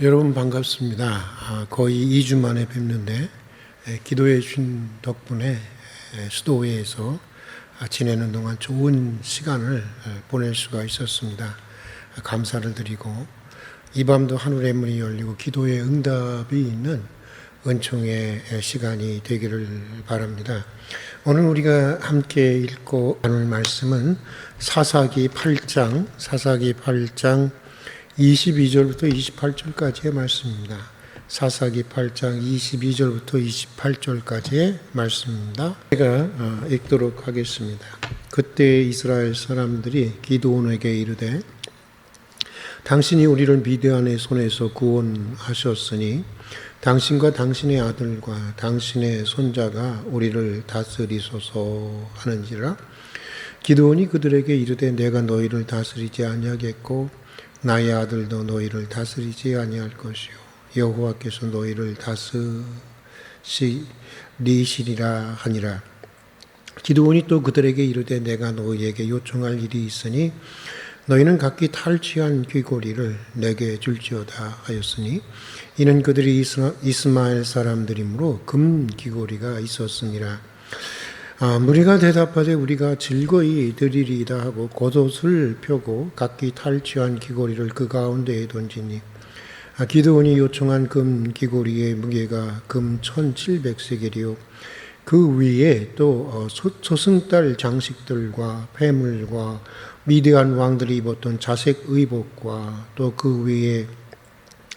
여러분 반갑습니다. 거의 2주 만에 뵙는데 기도해 주신 덕분에 수도회에서 지내는 동안 좋은 시간을 보낼 수가 있었습니다. 감사를 드리고 이 밤도 하늘의 문이 열리고 기도의 응답이 있는 은총의 시간이 되기를 바랍니다. 오늘 우리가 함께 읽고 나눌 말씀은 사사기 8장 22절부터 28절까지의 말씀입니다. 사사기 8장 22절부터 28절까지의 말씀입니다. 제가 읽도록 하겠습니다. 그때 이스라엘 사람들이 기드온에게 이르되 당신이 우리를 미디안의 손에서 구원하셨으니 당신과 당신의 아들과 당신의 손자가 우리를 다스리소서 하는지라. 기드온이 그들에게 이르되 내가 너희를 다스리지 아니하겠고 나의 아들도 너희를 다스리지 아니할 것이요 여호와께서 너희를 다스리시리라 하니라. 기드온이 또 그들에게 이르되 내가 너희에게 요청할 일이 있으니 너희는 각기 탈취한 귀고리를 내게 줄지어다 하였으니 이는 그들이 이스마엘 사람들이므로 금 귀고리가 있었으니라. 무리가 대답하되 우리가 즐거이 드리리이다 하고 겉옷을 펴고 각기 탈취한 귀고리를 그 가운데에 던지니 기드온이 요청한 금 귀고리의 무게가 금 1700세겔이요 그 위에 또 소승달 장식들과 폐물과 미디안 왕들이 입었던 자색 의복과 또 그 위에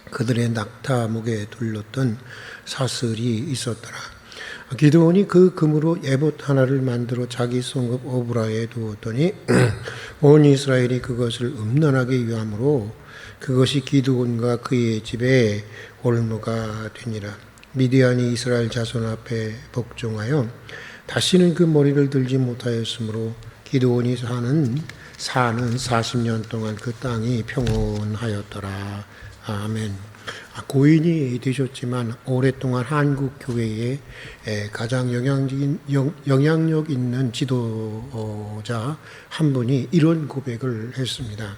그들의 낙타 목에 둘렀던 사슬이 있었더라. 기드온이 그 금으로 에봇 하나를 만들어 자기 성읍 오브라에 두었더니 온 이스라엘이 그것을 음란하게 여함으로 그것이 기드온과 그의 집에 올무가 되니라. 미디안이 이스라엘 자손 앞에 복종하여 다시는 그 머리를 들지 못하였으므로 기드온이 사는 40년 동안 그 땅이 평온하였더라. 아멘. 고인이 되셨지만 오랫동안 한국 교회에 가장 영향력 있는 지도자 한 분이 이런 고백을 했습니다.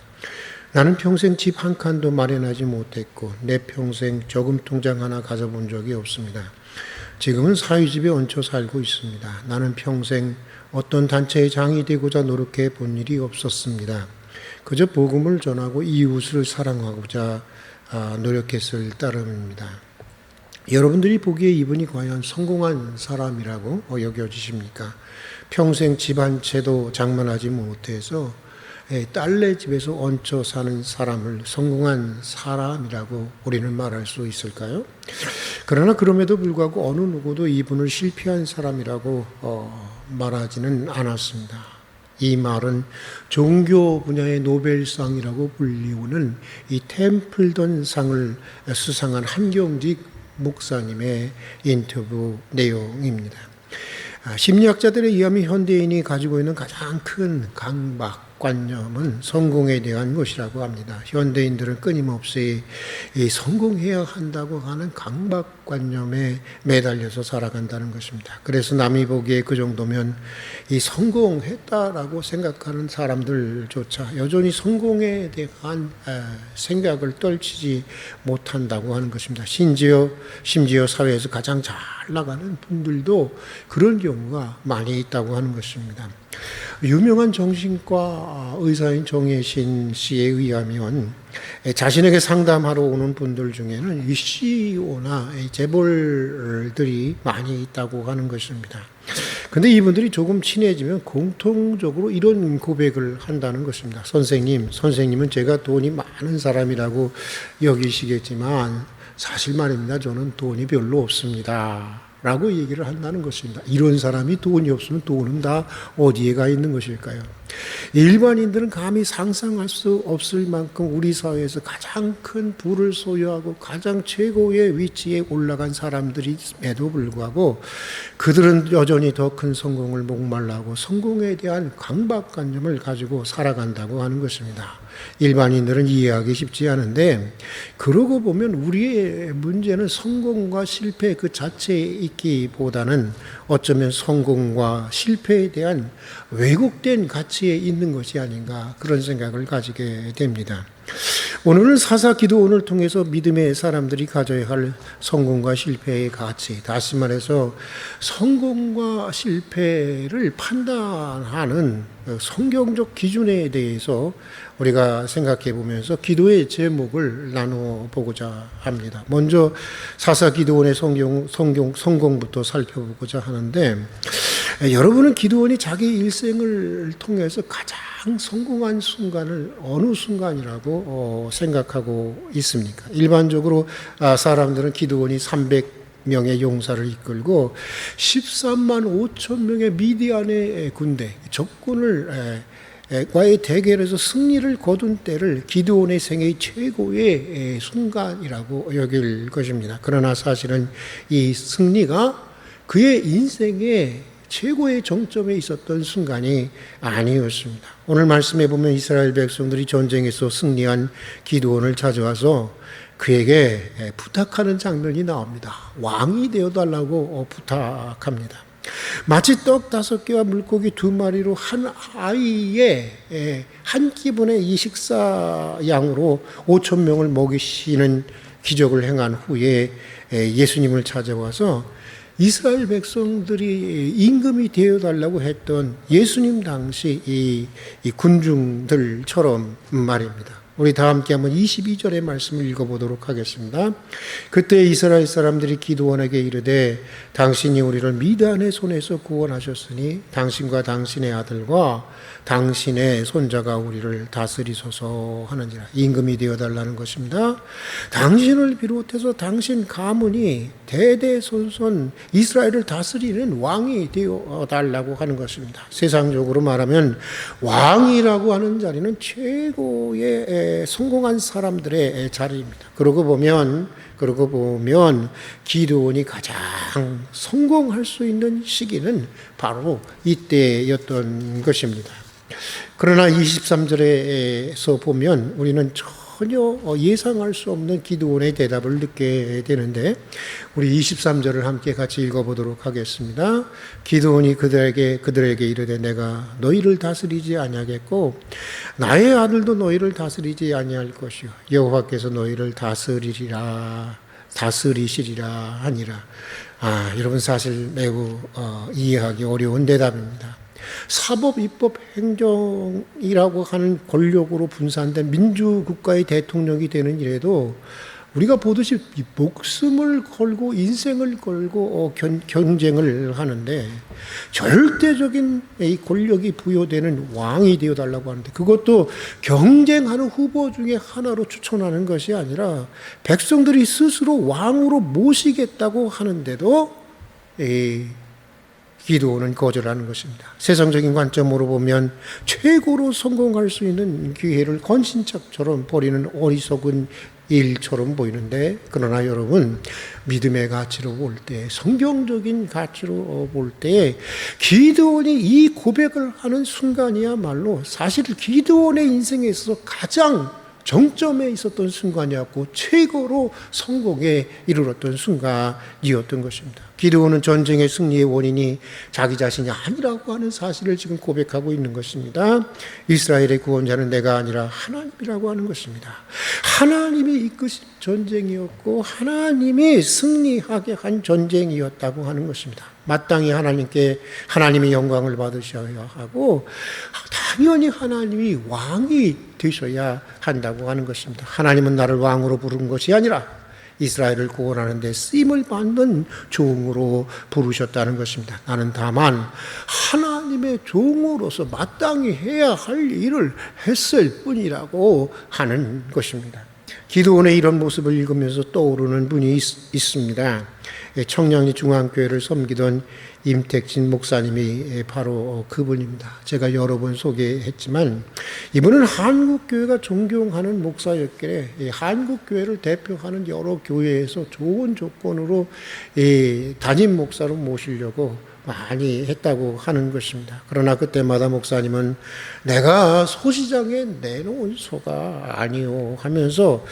나는 평생 집 한 칸도 마련하지 못했고 내 평생 저금통장 하나 가져본 적이 없습니다. 지금은 사위집에 얹혀 살고 있습니다. 나는 평생 어떤 단체의 장이 되고자 노력해 본 일이 없었습니다. 그저 복음을 전하고 이웃을 사랑하고자 노력했을 따름입니다. 여러분들이 보기에 이분이 과연 성공한 사람이라고 여겨지십니까? 평생 집 한 채도 장만하지 못해서 딸네 집에서 얹혀 사는 사람을 성공한 사람이라고 우리는 말할 수 있을까요? 그러나 그럼에도 불구하고 어느 누구도 이분을 실패한 사람이라고 말하지는 않았습니다. 이 말은 종교 분야의 노벨상이라고 불리우는 이 템플던 상을 수상한 한경직 목사님의 인터뷰 내용입니다. 심리학자들에 의하면 현대인이 가지고 있는 가장 큰 강박관념은 성공에 대한 것이라고 합니다. 현대인들은 끊임없이 이 성공해야 한다고 하는 강박관념에 매달려서 살아간다는 것입니다. 그래서 남이 보기에 그 정도면 이 성공했다라고 생각하는 사람들조차 여전히 성공에 대한 생각을 떨치지 못한다고 하는 것입니다. 심지어 사회에서 가장 잘 나가는 분들도 그런 경우가 많이 있다고 하는 것입니다. 유명한 정신과 의사인 정혜신 씨에 의하면 자신에게 상담하러 오는 분들 중에는 이 CEO나 재벌들이 많이 있다고 하는 것입니다. 근데 이분들이 조금 친해지면 공통적으로 이런 고백을 한다는 것입니다. 선생님은 제가 돈이 많은 사람이라고 여기시겠지만 사실 말입니다. 저는 돈이 별로 없습니다. 라고 얘기를 한다는 것입니다. 이런 사람이 돈이 없으면 돈은 다 어디에 가 있는 것일까요? 일반인들은 감히 상상할 수 없을 만큼 우리 사회에서 가장 큰 부를 소유하고 가장 최고의 위치에 올라간 사람들임에도 불구하고 그들은 여전히 더 큰 성공을 목말라하고 성공에 대한 강박관념을 가지고 살아간다고 하는 것입니다. 일반인들은 이해하기 쉽지 않은데 그러고 보면 우리의 문제는 성공과 실패 그 자체에 있기보다는 어쩌면 성공과 실패에 대한 왜곡된 가치에 있는 것이 아닌가 그런 생각을 가지게 됩니다. 오늘은 사사 기도원을 통해서 믿음의 사람들이 가져야 할 성공과 실패의 가치, 다시 말해서 성공과 실패를 판단하는 성경적 기준에 대해서 우리가 생각해 보면서 기도의 제목을 나누어 보고자 합니다. 먼저 사사 기도원의 성공부터 살펴보고자 하는데, 여러분은 기도원이 자기 일생을 통해서 가장 성공한 순간을 어느 순간이라고 생각하고 있습니까? 일반적으로 사람들은 기도원이 300명의 용사를 이끌고 13만 5천 명의 미디안의 군대, 적군을 과의 대결에서 승리를 거둔 때를 기드온의 생애의 최고의 순간이라고 여길 것입니다. 그러나 사실은 이 승리가 그의 인생의 최고의 정점에 있었던 순간이 아니었습니다. 오늘 말씀해 보면 이스라엘 백성들이 전쟁에서 승리한 기드온을 찾아와서 그에게 부탁하는 장면이 나옵니다. 왕이 되어달라고 부탁합니다. 마치 떡 5개와 물고기 2마리로 한 아이의 한 끼분의 이 식사양으로 5천 명을 먹이시는 기적을 행한 후에 예수님을 찾아와서 이스라엘 백성들이 임금이 되어달라고 했던 예수님 당시 이 군중들처럼 말입니다. 우리 다 함께 한번 22절의 말씀을 읽어보도록 하겠습니다. 그때 이스라엘 사람들이 기드온에게 이르되 당신이 우리를 미디안의 손에서 구원하셨으니 당신과 당신의 아들과 당신의 손자가 우리를 다스리소서 하느니라. 임금이 되어달라는 것입니다. 당신을 비롯해서 당신 가문이 대대손손 이스라엘을 다스리는 왕이 되어달라고 하는 것입니다. 세상적으로 말하면 왕이라고 하는 자리는 최고의 성공한 사람들의 자리입니다. 그러고 보면 기드온이 가장 성공할 수 있는 시기는 바로 이때였던 것입니다. 그러나 23절에서 보면 우리는 전혀 예상할 수 없는 기드온의 대답을 듣게 되는데, 우리 23절을 함께 같이 읽어보도록 하겠습니다. 기드온이 그들에게 이르되 내가 너희를 다스리지 아니하겠고 나의 아들도 너희를 다스리지 아니할 것이요 여호와께서 너희를 다스리시리라 하니라. 여러분 사실 매우 이해하기 어려운 대답입니다. 사법, 입법, 행정이라고 하는 권력으로 분산된 민주국가의 대통령이 되는 일에도 우리가 보듯이 목숨을 걸고 인생을 걸고 경쟁을 하는데, 절대적인 이 권력이 부여되는 왕이 되어달라고 하는데, 그것도 경쟁하는 후보 중에 하나로 추천하는 것이 아니라 백성들이 스스로 왕으로 모시겠다고 하는데도 기드온은 거절하는 것입니다. 세상적인 관점으로 보면 최고로 성공할 수 있는 기회를 건신짝처럼 버리는 어리석은 일처럼 보이는데, 그러나 여러분, 믿음의 가치로 볼 때, 성경적인 가치로 볼 때 기드온이 이 고백을 하는 순간이야말로 사실 기드온의 인생에 있어서 가장 정점에 있었던 순간이었고 최고로 성공에 이르렀던 순간이었던 것입니다. 기드온은 전쟁의 승리의 원인이 자기 자신이 아니라고 하는 사실을 지금 고백하고 있는 것입니다. 이스라엘의 구원자는 내가 아니라 하나님이라고 하는 것입니다. 하나님이 이끄신 전쟁이었고 하나님이 승리하게 한 전쟁이었다고 하는 것입니다. 마땅히 하나님의 영광을 받으셔야 하고 당연히 하나님이 왕이 되셔야 한다고 하는 것입니다. 하나님은 나를 왕으로 부른 것이 아니라 이스라엘을 구원하는 데 쓰임을 받는 종으로 부르셨다는 것입니다. 나는 다만 하나님의 종으로서 마땅히 해야 할 일을 했을 뿐이라고 하는 것입니다. 기드온의 이런 모습을 읽으면서 떠오르는 분이 있습니다. 청량리 중앙교회를 섬기던 임택진 목사님이 바로 그분입니다. 제가 여러 번 소개했지만 이분은 한국교회가 존경하는 목사였기에 한국교회를 대표하는 여러 교회에서 좋은 조건으로 담임 목사로 모시려고 많이 했다고 하는 것입니다. 그러나 그때마다 목사님은 내가 소시장에 내놓은 소가 아니오 하면서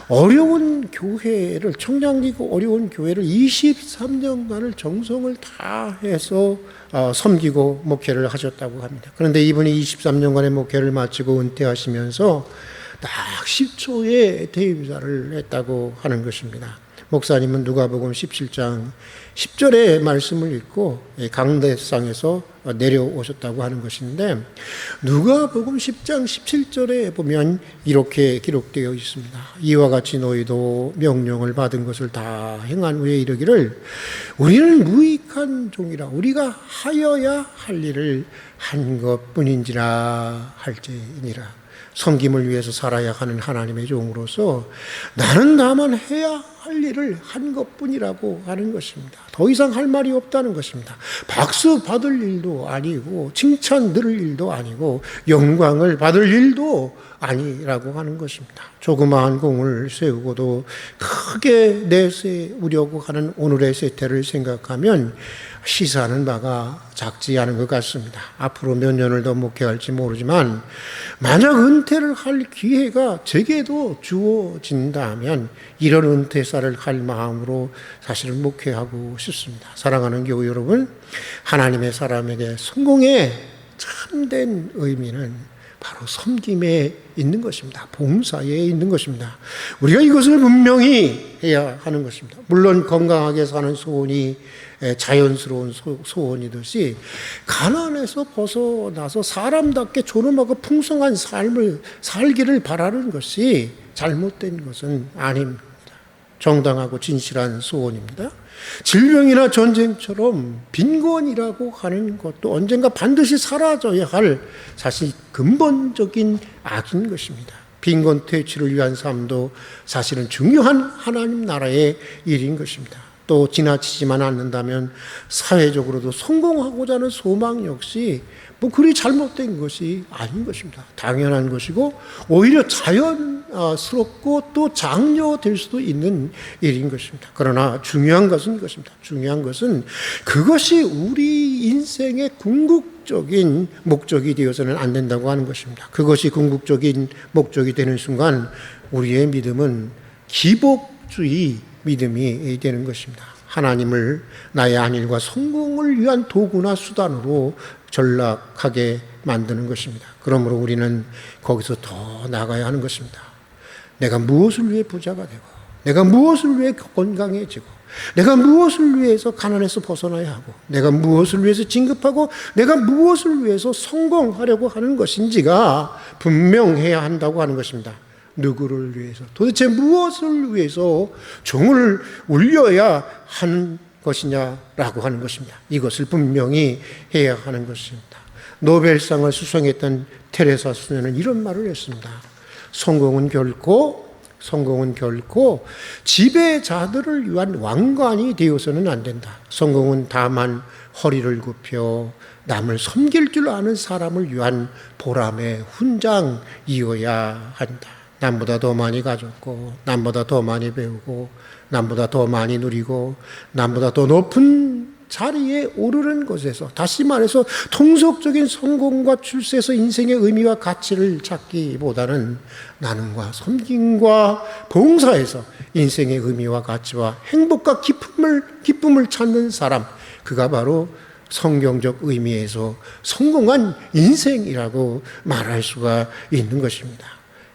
어려운 교회를, 청량리고 어려운 교회를 23년간을 정성을 다해서 섬기고 목회를 하셨다고 합니다. 그런데 이분이 23년간의 목회를 마치고 은퇴하시면서 딱 10초의 대임사를 했다고 하는 것입니다. 목사님은 누가복음 17장 10절의 말씀을 읽고 강대상에서 내려오셨다고 하는 것인데, 누가복음 10장 17절에 보면 이렇게 기록되어 있습니다. 이와 같이 너희도 명령을 받은 것을 다 행한 후에 이르기를 우리는 무익한 종이라 우리가 하여야 할 일을 한 것뿐인지라 할지니라. 섬김을 위해서 살아야 하는 하나님의 종으로서 나는 다만 해야 할 일을 한 것뿐이라고 하는 것입니다. 더 이상 할 말이 없다는 것입니다. 박수 받을 일도 아니고 칭찬 들을 일도 아니고 영광을 받을 일도 아니라고 하는 것입니다. 조그마한 공을 세우고도 크게 내세우려고 하는 오늘의 세태를 생각하면 시사하는 바가 작지 않은 것 같습니다. 앞으로 몇 년을 더 목회할지 모르지만 만약 은퇴를 할 기회가 제게도 주어진다면 이런 은퇴사를 할 마음으로 사실은 목회하고 싶습니다. 사랑하는 교우 여러분, 하나님의 사람에게 성공의 참된 의미는 바로 섬김에 있는 것입니다. 봉사에 있는 것입니다. 우리가 이것을 분명히 해야 하는 것입니다. 물론 건강하게 사는 소원이 자연스러운 소원이듯이 가난에서 벗어나서 사람답게 존엄하고 풍성한 삶을 살기를 바라는 것이 잘못된 것은 아닙니다. 정당하고 진실한 소원입니다. 질병이나 전쟁처럼 빈곤이라고 하는 것도 언젠가 반드시 사라져야 할 사실 근본적인 악인 것입니다. 빈곤 퇴치를 위한 삶도 사실은 중요한 하나님 나라의 일인 것입니다. 또 지나치지만 않는다면 사회적으로도 성공하고자 하는 소망 역시 그리 잘못된 것이 아닌 것입니다. 당연한 것이고 오히려 자연스럽고 또 장려될 수도 있는 일인 것입니다. 그러나 중요한 것은 이것입니다. 중요한 것은 그것이 우리 인생의 궁극적인 목적이 되어서는 안 된다고 하는 것입니다. 그것이 궁극적인 목적이 되는 순간 우리의 믿음은 기복주의 믿음이 되는 것입니다. 하나님을 나의 안일과 성공을 위한 도구나 수단으로 전락하게 만드는 것입니다. 그러므로 우리는 거기서 더 나가야 하는 것입니다. 내가 무엇을 위해 부자가 되고, 내가 무엇을 위해 건강해지고, 내가 무엇을 위해서 가난에서 벗어나야 하고, 내가 무엇을 위해서 진급하고, 내가 무엇을 위해서 성공하려고 하는 것인지가 분명해야 한다고 하는 것입니다. 누구를 위해서, 도대체 무엇을 위해서 종을 울려야 하는 것이냐라고 하는 것입니다. 이것을 분명히 해야 하는 것입니다. 노벨상을 수상했던 테레사 수녀는 이런 말을 했습니다. 성공은 결코 지배자들을 위한 왕관이 되어서는 안 된다. 성공은 다만 허리를 굽혀 남을 섬길 줄 아는 사람을 위한 보람의 훈장이어야 한다. 남보다 더 많이 가졌고, 남보다 더 많이 배우고, 남보다 더 많이 누리고, 남보다 더 높은 자리에 오르는 것에서, 다시 말해서 통속적인 성공과 출세에서 인생의 의미와 가치를 찾기보다는 나눔과 섬김과 봉사에서 인생의 의미와 가치와 행복과 기쁨을 찾는 사람, 그가 바로 성경적 의미에서 성공한 인생이라고 말할 수가 있는 것입니다.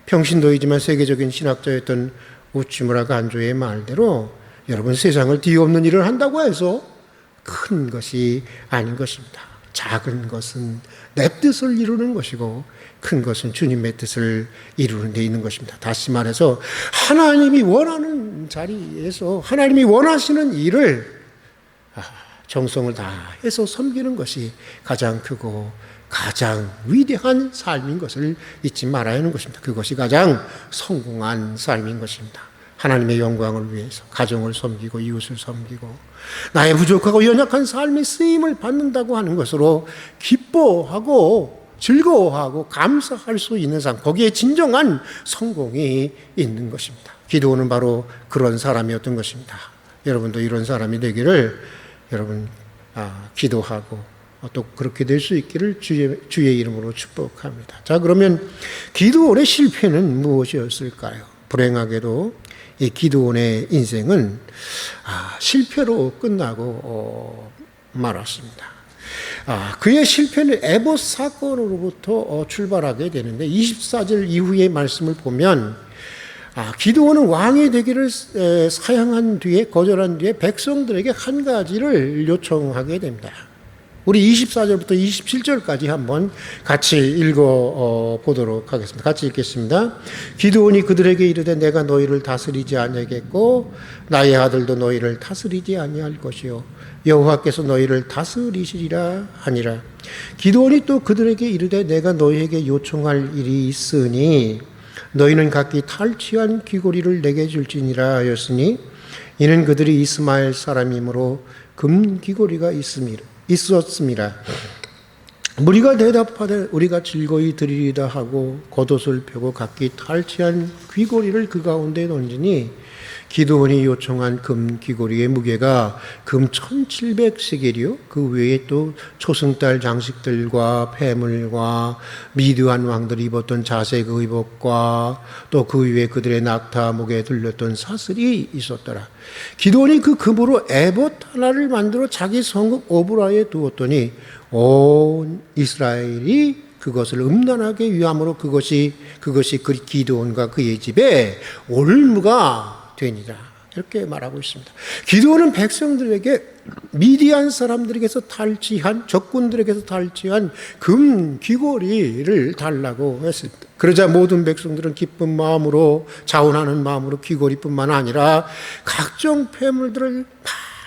평신도이지만 세계적인 신학자였던 우치무라 간조의 말대로 여러분, 세상을 뒤엎는 일을 한다고 해서 큰 것이 아닌 것입니다. 작은 것은 내 뜻을 이루는 것이고 큰 것은 주님의 뜻을 이루는 데 있는 것입니다. 다시 말해서 하나님이 원하는 자리에서 하나님이 원하시는 일을 정성을 다해서 섬기는 것이 가장 크고 가장 위대한 삶인 것을 잊지 말아야 하는 것입니다. 그것이 가장 성공한 삶인 것입니다. 하나님의 영광을 위해서 가정을 섬기고 이웃을 섬기고 나의 부족하고 연약한 삶의 쓰임을 받는다고 하는 것으로 기뻐하고 즐거워하고 감사할 수 있는 삶, 거기에 진정한 성공이 있는 것입니다. 기도는 바로 그런 사람이었던 것입니다. 여러분도 이런 사람이 되기를 여러분 기도하고 또 그렇게 될 수 있기를 주의 이름으로 축복합니다. 자, 그러면 기드온의 실패는 무엇이었을까요? 불행하게도 이 기드온의 인생은 실패로 끝나고 말았습니다. 그의 실패는 에봇 사건으로부터 출발하게 되는데 24절 이후의 말씀을 보면 기드온은 왕이 되기를 사양한 뒤에 거절한 뒤에 백성들에게 한 가지를 요청하게 됩니다. 우리 24절부터 27절까지 한번 같이 읽어 보도록 하겠습니다. 같이 읽겠습니다. 기드온이 그들에게 이르되 내가 너희를 다스리지 아니하겠고 나의 아들도 너희를 다스리지 아니할 것이요 여호와께서 너희를 다스리시리라 하니라. 기드온이 또 그들에게 이르되 내가 너희에게 요청할 일이 있으니 너희는 각기 탈취한 귀고리를 내게 줄지니라 하였으니 이는 그들이 이스마엘 사람이므로 금 귀고리가 있었습니다. 무리가 대답하되 우리가 즐거이 드리리다 하고 겉옷을 펴고 각기 탈취한 귀고리를 그 가운데 던지니 기드온이 요청한 금 귀고리의 무게가 금 1700세겔이요 그 외에 또 초승달 장식들과 폐물과 미디안 왕들이 입었던 자색 의복과 또 그 위에 그들의 낙타 목에 들렸던 사슬이 있었더라. 기드온이 그 금으로 에봇 하나를 만들어 자기 성읍 오브라에 두었더니 온 이스라엘이 그것을 음란하게 위함으로 그것이 그 기드온과 그의 집에 올무가 되니라. 이렇게 말하고 있습니다. 기드온은 백성들에게 미디안 사람들에게서 탈취한 적군들에게서 탈취한 금 귀고리를 달라고 했습니다. 그러자 모든 백성들은 기쁜 마음으로 자원하는 마음으로 귀고리뿐만 아니라 각종 폐물들을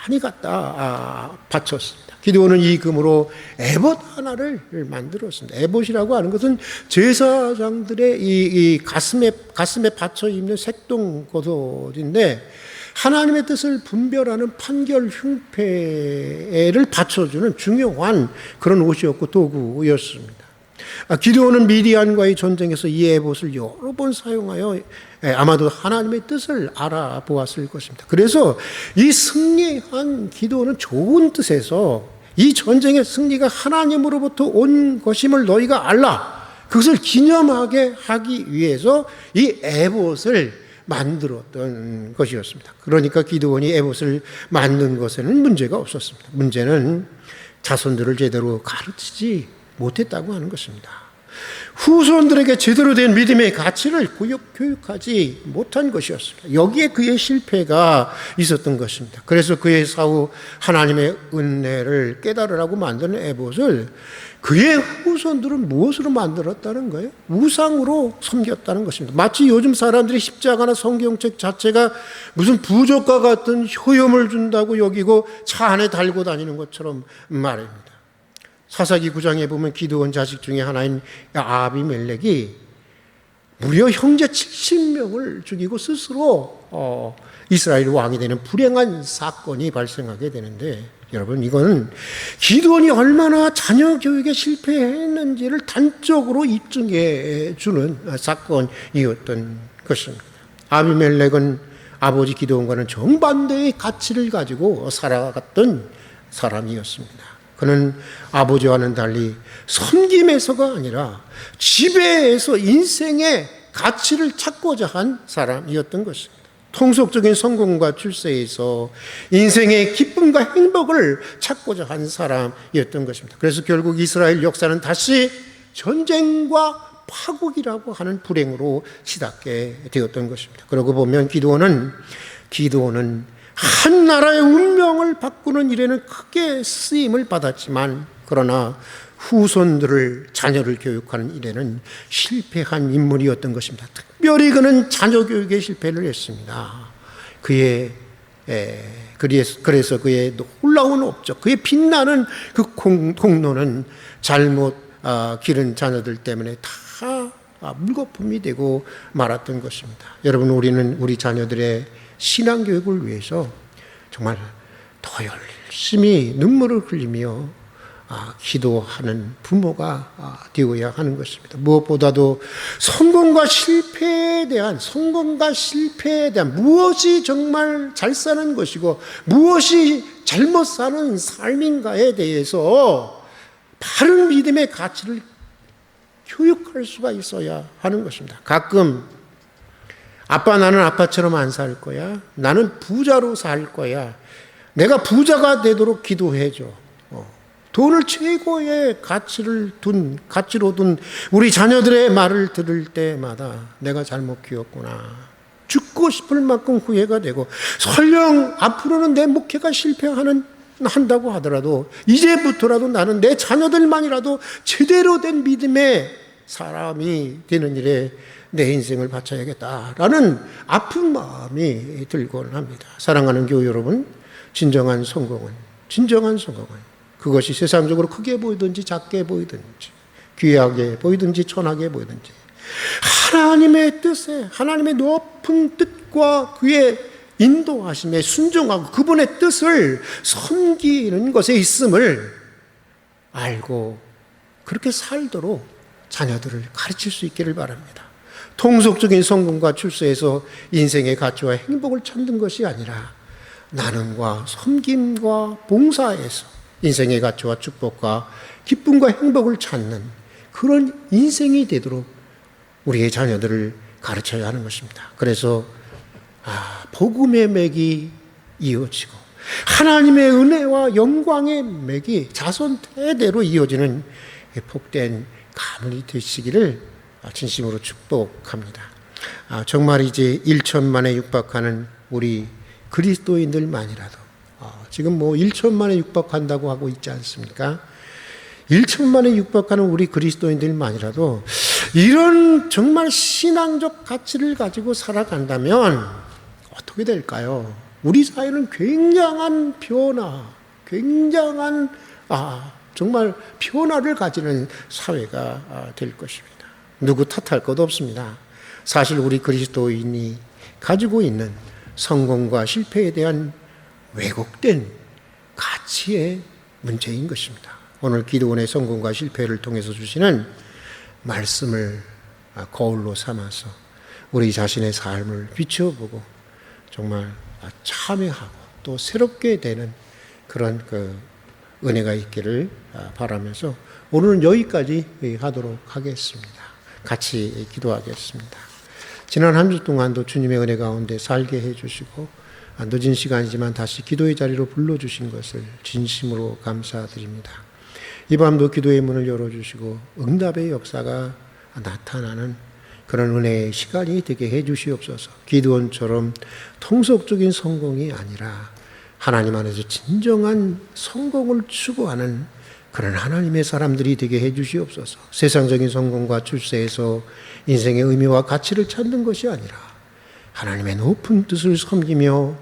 많이 갖다 바쳤습니다. 기드온은 이 금으로 에봇 하나를 만들었습니다. 에봇이라고 하는 것은 제사장들의 이 가슴에 받쳐 입는 색동 겉옷인데 하나님의 뜻을 분별하는 판결 흉패를 받쳐주는 중요한 그런 옷이었고 도구였습니다. 기드온은 미디안과의 전쟁에서 이 에봇을 여러 번 사용하여 아마도 하나님의 뜻을 알아보았을 것입니다. 그래서 이 승리한 기드온은 좋은 뜻에서 이 전쟁의 승리가 하나님으로부터 온 것임을 너희가 알라. 그것을 기념하게 하기 위해서 이 에봇을 만들었던 것이었습니다. 그러니까 기드온이 에봇을 만든 것에는 문제가 없었습니다. 문제는 자손들을 제대로 가르치지 못했다고 하는 것입니다. 후손들에게 제대로 된 믿음의 가치를 교육하지 못한 것이었습니다. 여기에 그의 실패가 있었던 것입니다. 그래서 그의 사후 하나님의 은혜를 깨달으라고 만드는 에봇을 그의 후손들은 무엇으로 만들었다는 거예요? 우상으로 섬겼다는 것입니다. 마치 요즘 사람들이 십자가나 성경책 자체가 무슨 부족과 같은 효험을 준다고 여기고 차 안에 달고 다니는 것처럼 말입니다. 사사기 9장에 보면 기드온 자식 중에 하나인 아비멜렉이 무려 형제 70명을 죽이고 스스로 이스라엘 왕이 되는 불행한 사건이 발생하게 되는데 여러분 이거는 기드온이 얼마나 자녀 교육에 실패했는지를 단적으로 입증해 주는 사건이었던 것입니다. 아비멜렉은 아버지 기드온과는 정반대의 가치를 가지고 살아갔던 사람이었습니다. 그는 아버지와는 달리 섬김에서가 아니라 지배에서 인생의 가치를 찾고자 한 사람이었던 것입니다. 통속적인 성공과 출세에서 인생의 기쁨과 행복을 찾고자 한 사람이었던 것입니다. 그래서 결국 이스라엘 역사는 다시 전쟁과 파국이라고 하는 불행으로 시작게 되었던 것입니다. 그러고 보면 기드온은 한 나라의 운명을 바꾸는 일에는 크게 쓰임을 받았지만 그러나 후손들을 자녀를 교육하는 일에는 실패한 인물이었던 것입니다. 특별히 그는 자녀 교육에 실패를 했습니다. 그래서 그의 놀라운 업적, 그의 빛나는 그 공로는 잘못 기른 자녀들 때문에 다 물거품이 되고 말았던 것입니다. 여러분, 우리는 우리 자녀들의 신앙교육을 위해서 정말 더 열심히 눈물을 흘리며 기도하는 부모가 되어야 하는 것입니다. 무엇보다도 성공과 실패에 대한 무엇이 정말 잘 사는 것이고 무엇이 잘못 사는 삶인가에 대해서 바른 믿음의 가치를 교육할 수가 있어야 하는 것입니다. 가끔 아빠, 나는 아빠처럼 안 살 거야. 나는 부자로 살 거야. 내가 부자가 되도록 기도해줘. 돈을 최고의 가치로 둔 우리 자녀들의 말을 들을 때마다 내가 잘못 키웠구나. 죽고 싶을 만큼 후회가 되고, 설령 앞으로는 내 목회가 한다고 하더라도 이제부터라도 나는 내 자녀들만이라도 제대로 된 믿음의 사람이 되는 일에 내 인생을 바쳐야겠다라는 아픈 마음이 들곤 합니다. 사랑하는 교우 여러분, 진정한 성공은 그것이 세상적으로 크게 보이든지 작게 보이든지 귀하게 보이든지 천하게 보이든지 하나님의 뜻에, 하나님의 높은 뜻과 그의 인도하심에 순종하고 그분의 뜻을 섬기는 것에 있음을 알고 그렇게 살도록 자녀들을 가르칠 수 있기를 바랍니다. 통속적인 성공과 출세에서 인생의 가치와 행복을 찾는 것이 아니라 나눔과 섬김과 봉사에서 인생의 가치와 축복과 기쁨과 행복을 찾는 그런 인생이 되도록 우리의 자녀들을 가르쳐야 하는 것입니다. 그래서 복음의 맥이 이어지고 하나님의 은혜와 영광의 맥이 자손 대대로 이어지는 복된 가문이 되시기를 진심으로 축복합니다. 정말 이제 1천만에 육박하는 우리 그리스도인들만이라도 지금 1천만에 육박한다고 하고 있지 않습니까? 1천만에 육박하는 우리 그리스도인들만이라도 이런 정말 신앙적 가치를 가지고 살아간다면 어떻게 될까요? 우리 사회는 굉장한 정말 변화를 가지는 사회가 될 것입니다. 누구 탓할 것도 없습니다. 사실 우리 그리스도인이 가지고 있는 성공과 실패에 대한 왜곡된 가치의 문제인 것입니다. 오늘 기도원의 성공과 실패를 통해서 주시는 말씀을 거울로 삼아서 우리 자신의 삶을 비춰보고 정말 참회하고 또 새롭게 되는 그런 은혜가 있기를 바라면서 오늘은 여기까지 하도록 하겠습니다. 같이 기도하겠습니다. 지난 한 주 동안도 주님의 은혜 가운데 살게 해주시고 늦은 시간이지만 다시 기도의 자리로 불러주신 것을 진심으로 감사드립니다. 이 밤도 기도의 문을 열어주시고 응답의 역사가 나타나는 그런 은혜의 시간이 되게 해주시옵소서. 기드온처럼 통속적인 성공이 아니라 하나님 안에서 진정한 성공을 추구하는 그런 하나님의 사람들이 되게 해주시옵소서. 세상적인 성공과 출세에서 인생의 의미와 가치를 찾는 것이 아니라 하나님의 높은 뜻을 섬기며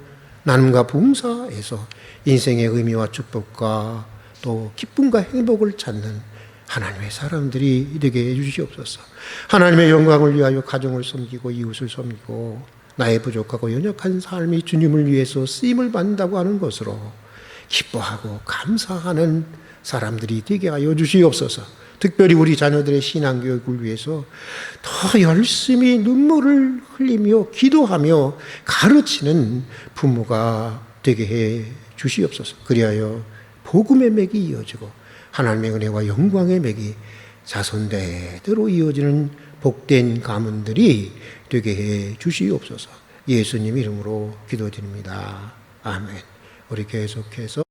나눔과 봉사에서 인생의 의미와 축복과 또 기쁨과 행복을 찾는 하나님의 사람들이 되게 해주시옵소서. 하나님의 영광을 위하여 가정을 섬기고 이웃을 섬기고 나의 부족하고 연약한 삶이 주님을 위해서 쓰임을 받는다고 하는 것으로 기뻐하고 감사하는 사람들이 되게 하여 주시옵소서. 특별히 우리 자녀들의 신앙교육을 위해서 더 열심히 눈물을 흘리며 기도하며 가르치는 부모가 되게 해 주시옵소서. 그리하여 복음의 맥이 이어지고 하나님의 은혜와 영광의 맥이 자손대대로 이어지는 복된 가문들이 되게 해 주시옵소서. 예수님 이름으로 기도드립니다. 아멘. 우리 계속해서